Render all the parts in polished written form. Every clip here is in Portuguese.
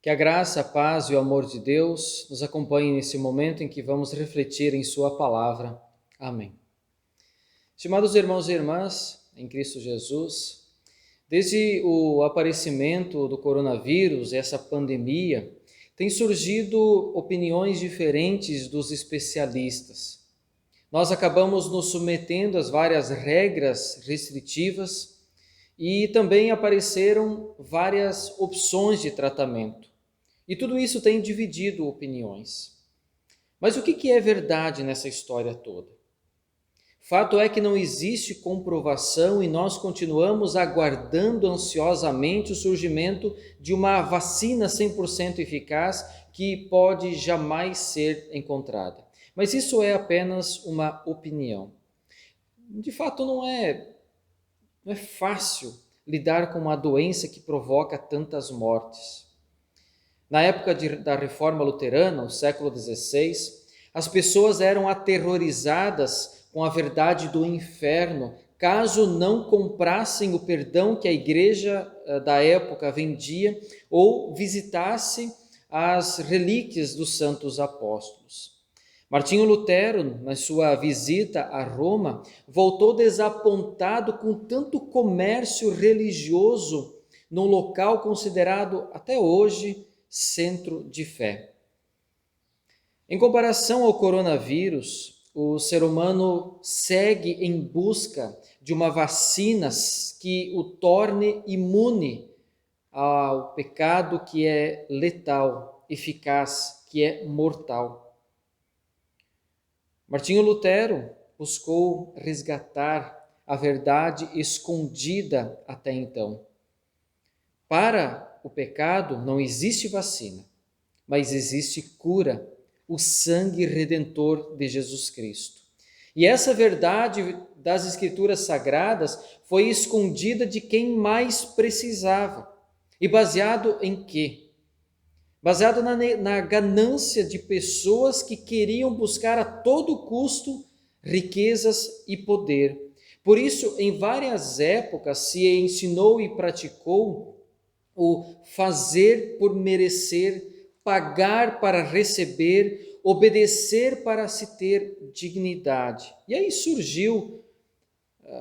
Que a graça, a paz e o amor de Deus nos acompanhem nesse momento em que vamos refletir em Sua palavra. Amém. Estimados irmãos e irmãs, em Cristo Jesus, desde o aparecimento do coronavírus, essa pandemia, têm surgido opiniões diferentes dos especialistas. Nós acabamos nos submetendo às várias regras restritivas e também apareceram várias opções de tratamento. E tudo isso tem dividido opiniões. Mas o que é verdade nessa história toda? Fato é que não existe comprovação e nós continuamos aguardando ansiosamente o surgimento de uma vacina 100% eficaz que pode jamais ser encontrada. Mas isso é apenas uma opinião. De fato, não é fácil lidar com uma doença que provoca tantas mortes. Na época da Reforma Luterana, no século XVI, as pessoas eram aterrorizadas com a verdade do inferno, caso não comprassem o perdão que a igreja da época vendia ou visitasse as relíquias dos santos apóstolos. Martinho Lutero, na sua visita a Roma, voltou desapontado com tanto comércio religioso num local considerado até hoje centro de fé. Em comparação ao coronavírus, o ser humano segue em busca de uma vacina que o torne imune ao pecado que é letal, eficaz, que é mortal. Martinho Lutero buscou resgatar a verdade escondida até então. Para o pecado não existe vacina, mas existe cura, o sangue redentor de Jesus Cristo. E essa verdade das Escrituras Sagradas foi escondida de quem mais precisava. E baseado em quê? Baseado na ganância de pessoas que queriam buscar a todo custo riquezas e poder. Por isso, em várias épocas se ensinou e praticou o fazer por merecer, pagar para receber, obedecer para se ter dignidade. E aí surgiu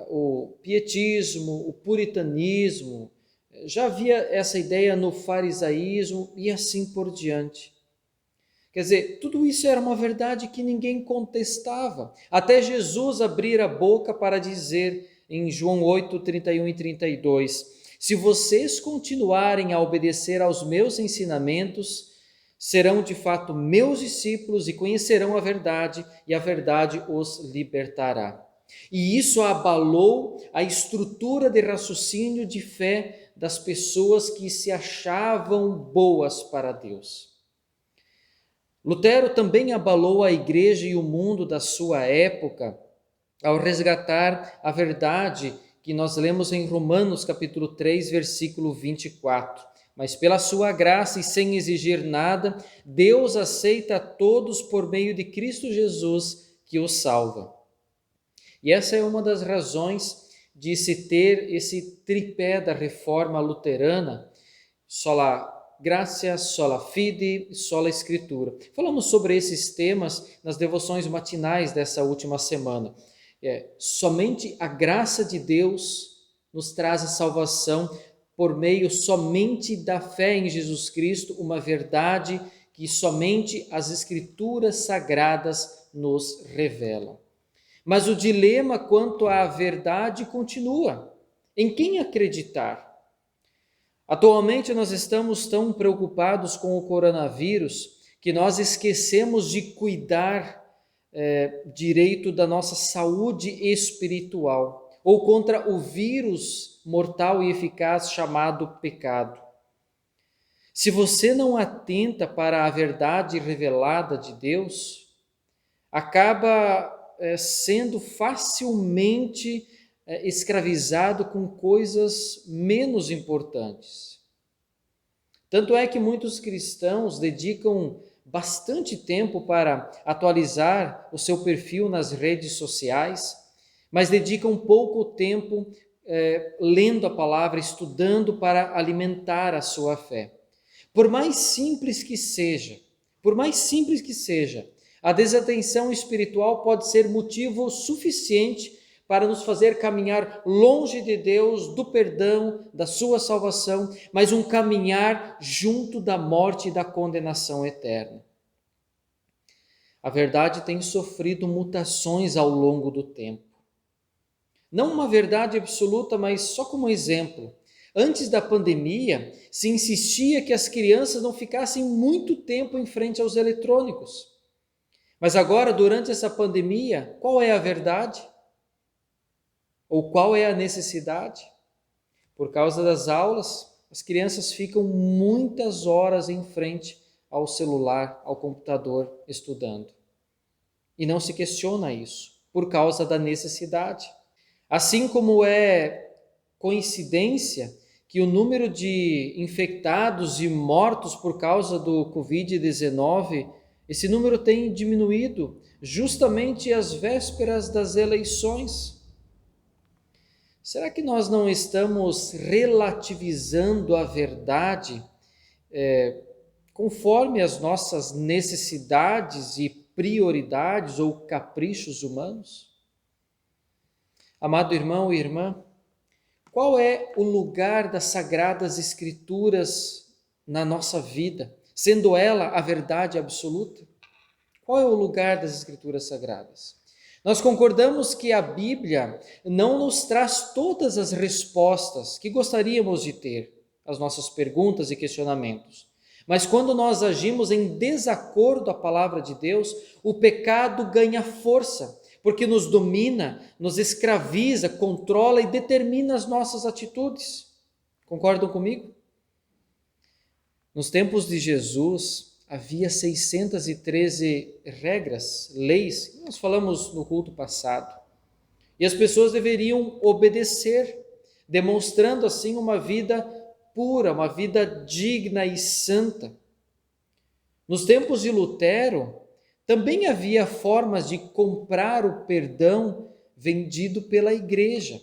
o pietismo, o puritanismo, já havia essa ideia no farisaísmo e assim por diante. Quer dizer, tudo isso era uma verdade que ninguém contestava. Até Jesus abrir a boca para dizer em João 8, 31 e 32, se vocês continuarem a obedecer aos meus ensinamentos, serão de fato meus discípulos e conhecerão a verdade, e a verdade os libertará. E isso abalou a estrutura de raciocínio de fé das pessoas que se achavam boas para Deus. Lutero também abalou a igreja e o mundo da sua época ao resgatar a verdade que nós lemos em Romanos capítulo 3, versículo 24. Mas pela sua graça e sem exigir nada, Deus aceita a todos por meio de Cristo Jesus que os salva. E essa é uma das razões de se ter esse tripé da reforma luterana, sola gratia, sola fide, sola escritura. Falamos sobre esses temas nas devoções matinais dessa última semana. Somente a graça de Deus nos traz a salvação por meio somente da fé em Jesus Cristo, uma verdade que somente as Escrituras Sagradas nos revelam. Mas o dilema quanto à verdade continua. Em quem acreditar? Atualmente nós estamos tão preocupados com o coronavírus que nós esquecemos de cuidar direito da nossa saúde espiritual, ou contra o vírus mortal e eficaz chamado pecado. Se você não atenta para a verdade revelada de Deus, acaba sendo facilmente escravizado com coisas menos importantes. Tanto é que muitos cristãos dedicam bastante tempo para atualizar o seu perfil nas redes sociais, mas dedicam pouco tempo lendo a palavra, estudando para alimentar a sua fé. Por mais simples que seja, a desatenção espiritual pode ser motivo suficiente para nos fazer caminhar longe de Deus, do perdão, da sua salvação, mas um caminhar junto da morte e da condenação eterna. A verdade tem sofrido mutações ao longo do tempo. Não uma verdade absoluta, mas só como exemplo. Antes da pandemia, se insistia que as crianças não ficassem muito tempo em frente aos eletrônicos. Mas agora, durante essa pandemia, qual é a verdade? Ou qual é a necessidade? Por causa das aulas, as crianças ficam muitas horas em frente ao celular, ao computador, estudando. E não se questiona isso, por causa da necessidade. Assim como é coincidência que o número de infectados e mortos por causa do Covid-19, esse número tem diminuído justamente às vésperas das eleições. Será que nós não estamos relativizando a verdade conforme as nossas necessidades e prioridades ou caprichos humanos? Amado irmão e irmã, qual é o lugar das Sagradas Escrituras na nossa vida, sendo ela a verdade absoluta? Qual é o lugar das Escrituras Sagradas? Nós concordamos que a Bíblia não nos traz todas as respostas que gostaríamos de ter às nossas perguntas e questionamentos. Mas quando nós agimos em desacordo à palavra de Deus, o pecado ganha força, porque nos domina, nos escraviza, controla e determina as nossas atitudes. Concordam comigo? Nos tempos de Jesus, havia 613 regras, leis, que nós falamos no culto passado. E as pessoas deveriam obedecer, demonstrando assim uma vida pura, uma vida digna e santa. Nos tempos de Lutero, também havia formas de comprar o perdão vendido pela igreja,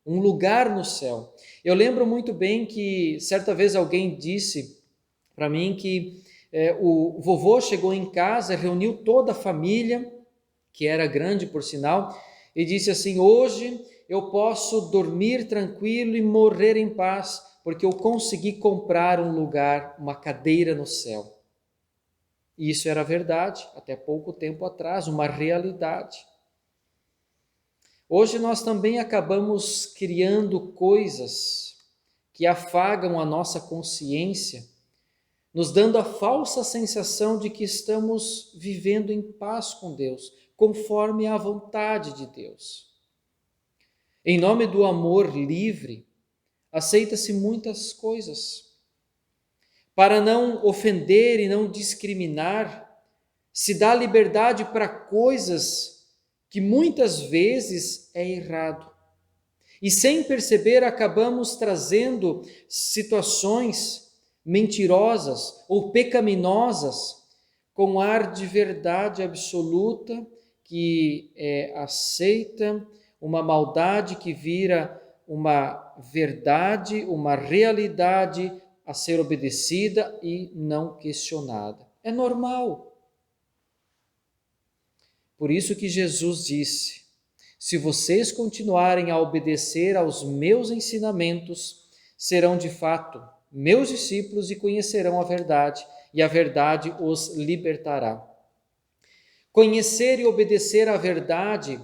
um lugar no céu. Eu lembro muito bem que certa vez alguém disse para mim que o vovô chegou em casa, reuniu toda a família, que era grande por sinal, e disse assim: hoje eu posso dormir tranquilo e morrer em paz, porque eu consegui comprar um lugar, uma cadeira no céu. E isso era verdade, até pouco tempo atrás, uma realidade. Hoje nós também acabamos criando coisas que afagam a nossa consciência, nos dando a falsa sensação de que estamos vivendo em paz com Deus, conforme a vontade de Deus. Em nome do amor livre, aceita-se muitas coisas. Para não ofender e não discriminar, se dá liberdade para coisas que muitas vezes é errado. E sem perceber, acabamos trazendo situações mentirosas ou pecaminosas com ar de verdade absoluta que aceita uma maldade que vira uma verdade, uma realidade a ser obedecida e não questionada. É normal. Por isso que Jesus disse: se vocês continuarem a obedecer aos meus ensinamentos, serão de fato meus discípulos e conhecerão a verdade, e a verdade os libertará. Conhecer e obedecer à verdade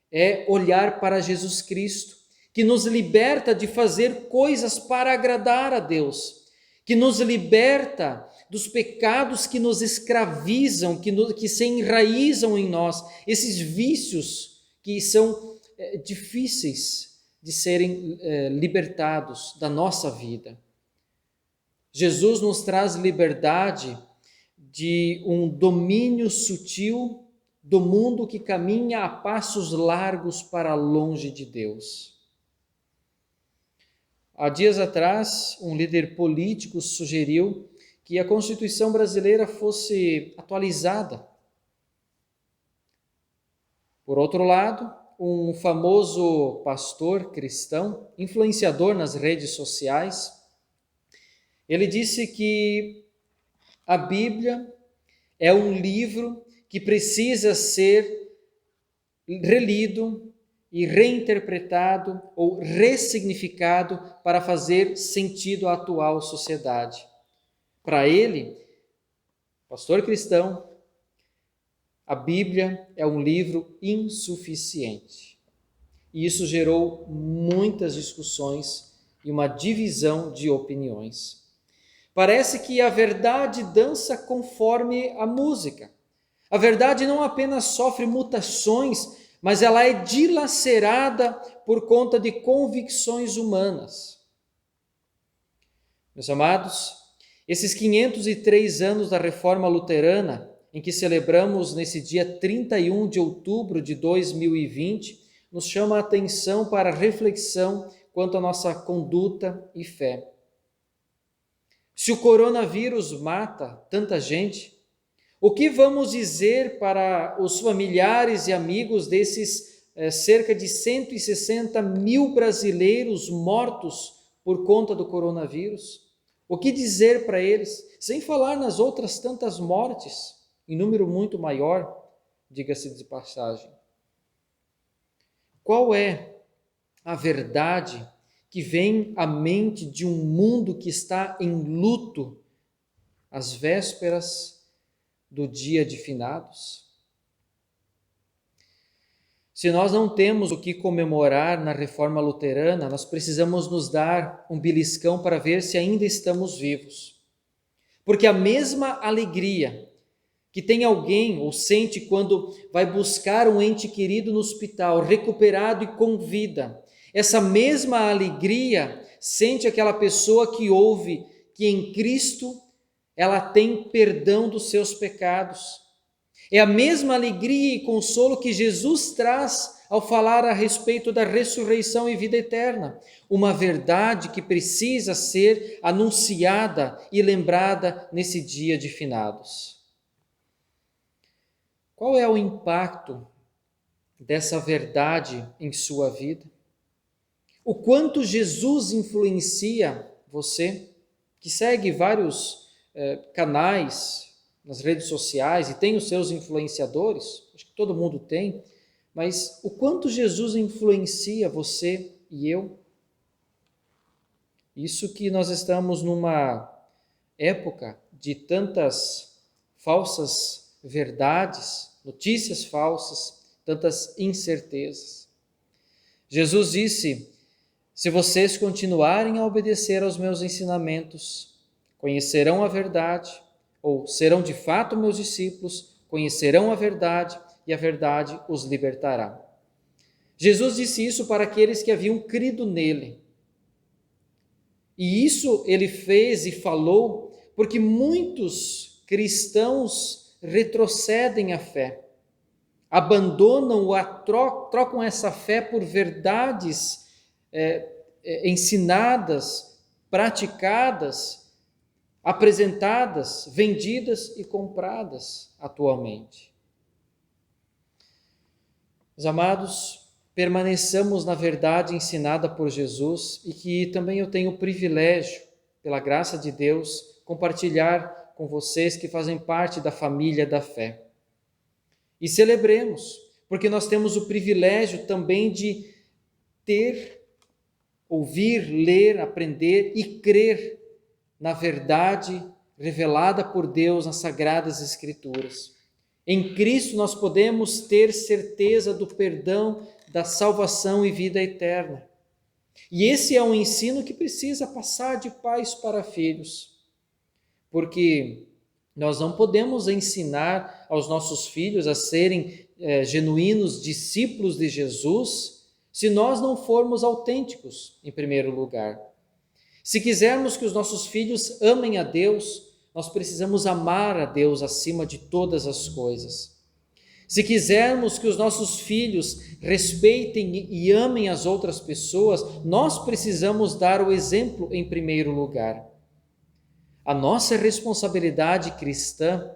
é olhar para Jesus Cristo, que nos liberta de fazer coisas para agradar a Deus, que nos liberta dos pecados que nos escravizam, que se enraizam em nós, esses vícios que são difíceis de serem libertados da nossa vida. Jesus nos traz liberdade de um domínio sutil do mundo que caminha a passos largos para longe de Deus. Há dias atrás, um líder político sugeriu que a Constituição brasileira fosse atualizada. Por outro lado, um famoso pastor cristão, influenciador nas redes sociais, ele disse que A Bíblia é um livro que precisa ser relido e reinterpretado ou ressignificado para fazer sentido à atual sociedade. Para ele, pastor cristão, a Bíblia é um livro insuficiente. E isso gerou muitas discussões e uma divisão de opiniões. Parece que a verdade dança conforme a música. A verdade não apenas sofre mutações, mas ela é dilacerada por conta de convicções humanas. Meus amados, esses 503 anos da Reforma Luterana, em que celebramos nesse dia 31 de outubro de 2020, nos chama a atenção para a reflexão quanto à nossa conduta e fé. Se o coronavírus mata tanta gente, o que vamos dizer para os familiares e amigos desses cerca de 160 mil brasileiros mortos por conta do coronavírus? O que dizer para eles? Sem falar nas outras tantas mortes, em número muito maior, diga-se de passagem. Qual é a verdade que vem à mente de um mundo que está em luto às vésperas do dia de finados? Se nós não temos o que comemorar na Reforma Luterana, nós precisamos nos dar um beliscão para ver se ainda estamos vivos. Porque a mesma alegria que tem alguém ou sente quando vai buscar um ente querido no hospital, recuperado e com vida, essa mesma alegria sente aquela pessoa que ouve que em Cristo ela tem perdão dos seus pecados. É a mesma alegria e consolo que Jesus traz ao falar a respeito da ressurreição e vida eterna. Uma verdade que precisa ser anunciada e lembrada nesse dia de finados. Qual é o impacto dessa verdade em sua vida? O quanto Jesus influencia você, que segue vários canais nas redes sociais e tem os seus influenciadores, acho que todo mundo tem, mas o quanto Jesus influencia você e eu? Isso que nós estamos numa época de tantas falsas verdades, notícias falsas, tantas incertezas. Jesus disse: se vocês continuarem a obedecer aos meus ensinamentos, conhecerão a verdade, ou serão de fato meus discípulos, conhecerão a verdade e a verdade os libertará. Jesus disse isso para aqueles que haviam crido nele. E isso ele fez e falou porque muitos cristãos retrocedem a fé, abandonam trocam essa fé por verdades ensinadas, praticadas, apresentadas, vendidas e compradas atualmente. Meus amados, permaneçamos na verdade ensinada por Jesus e que também eu tenho o privilégio, pela graça de Deus, compartilhar com vocês que fazem parte da família da fé. E celebremos, porque nós temos o privilégio também de ouvir, ler, aprender e crer na verdade revelada por Deus nas Sagradas Escrituras. Em Cristo nós podemos ter certeza do perdão, da salvação e vida eterna. E esse é um ensino que precisa passar de pais para filhos, porque nós não podemos ensinar aos nossos filhos a serem genuínos discípulos de Jesus se nós não formos autênticos, em primeiro lugar. Se quisermos que os nossos filhos amem a Deus, nós precisamos amar a Deus acima de todas as coisas. Se quisermos que os nossos filhos respeitem e amem as outras pessoas, nós precisamos dar o exemplo em primeiro lugar. A nossa responsabilidade cristã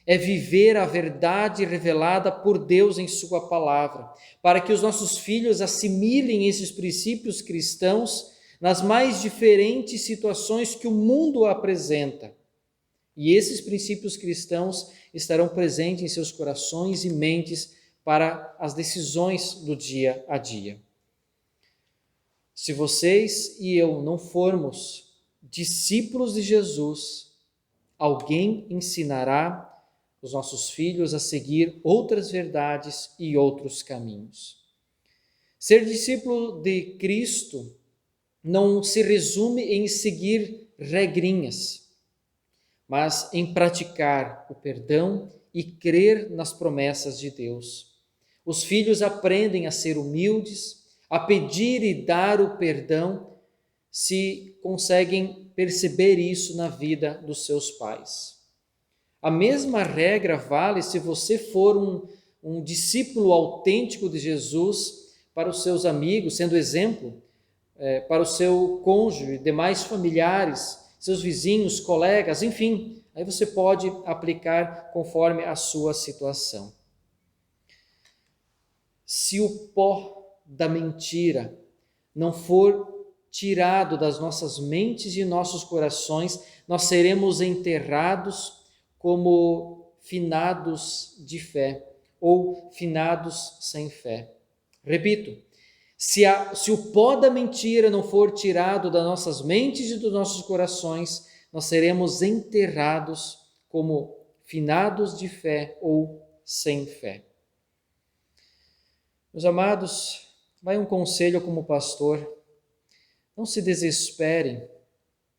é viver a verdade revelada por Deus em sua palavra, para que os nossos filhos assimilem esses princípios cristãos nas mais diferentes situações que o mundo apresenta. E esses princípios cristãos estarão presentes em seus corações e mentes para as decisões do dia a dia. Se vocês e eu não formos discípulos de Jesus, alguém ensinará os nossos filhos a seguir outras verdades e outros caminhos. Ser discípulo de Cristo não se resume em seguir regrinhas, mas em praticar o perdão e crer nas promessas de Deus. Os filhos aprendem a ser humildes, a pedir e dar o perdão, se conseguem perceber isso na vida dos seus pais. A mesma regra vale se você for um discípulo autêntico de Jesus para os seus amigos, sendo exemplo para o seu cônjuge, demais familiares, seus vizinhos, colegas, enfim. Aí você pode aplicar conforme a sua situação. Se o pó da mentira não for tirado das nossas mentes e nossos corações, nós seremos enterrados como finados de fé ou finados sem fé. Repito, se o pó da mentira não for tirado das nossas mentes e dos nossos corações, nós seremos enterrados como finados de fé ou sem fé. Meus amados, vai um conselho como pastor: não se desesperem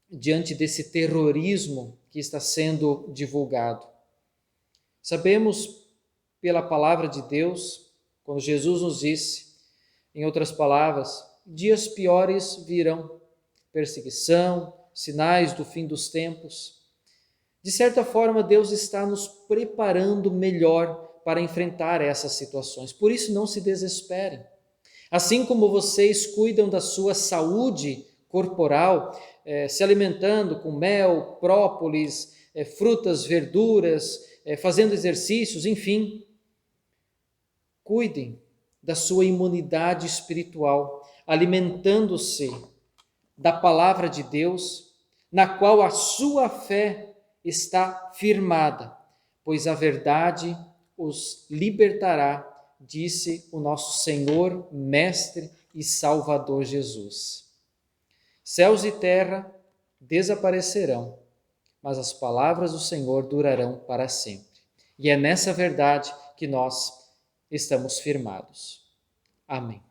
diante desse terrorismo que está sendo divulgado. Sabemos pela palavra de Deus, quando Jesus nos disse, em outras palavras, dias piores virão, perseguição, sinais do fim dos tempos. De certa forma, Deus está nos preparando melhor para enfrentar essas situações. Por isso, não se desesperem. Assim como vocês cuidam da sua saúde corporal, se alimentando com mel, própolis, frutas, verduras, fazendo exercícios, enfim, cuidem da sua imunidade espiritual, alimentando-se da palavra de Deus, na qual a sua fé está firmada, pois a verdade os libertará, disse o nosso Senhor, Mestre e Salvador Jesus. Céus e terra desaparecerão, mas as palavras do Senhor durarão para sempre. E é nessa verdade que nós estamos firmados. Amém.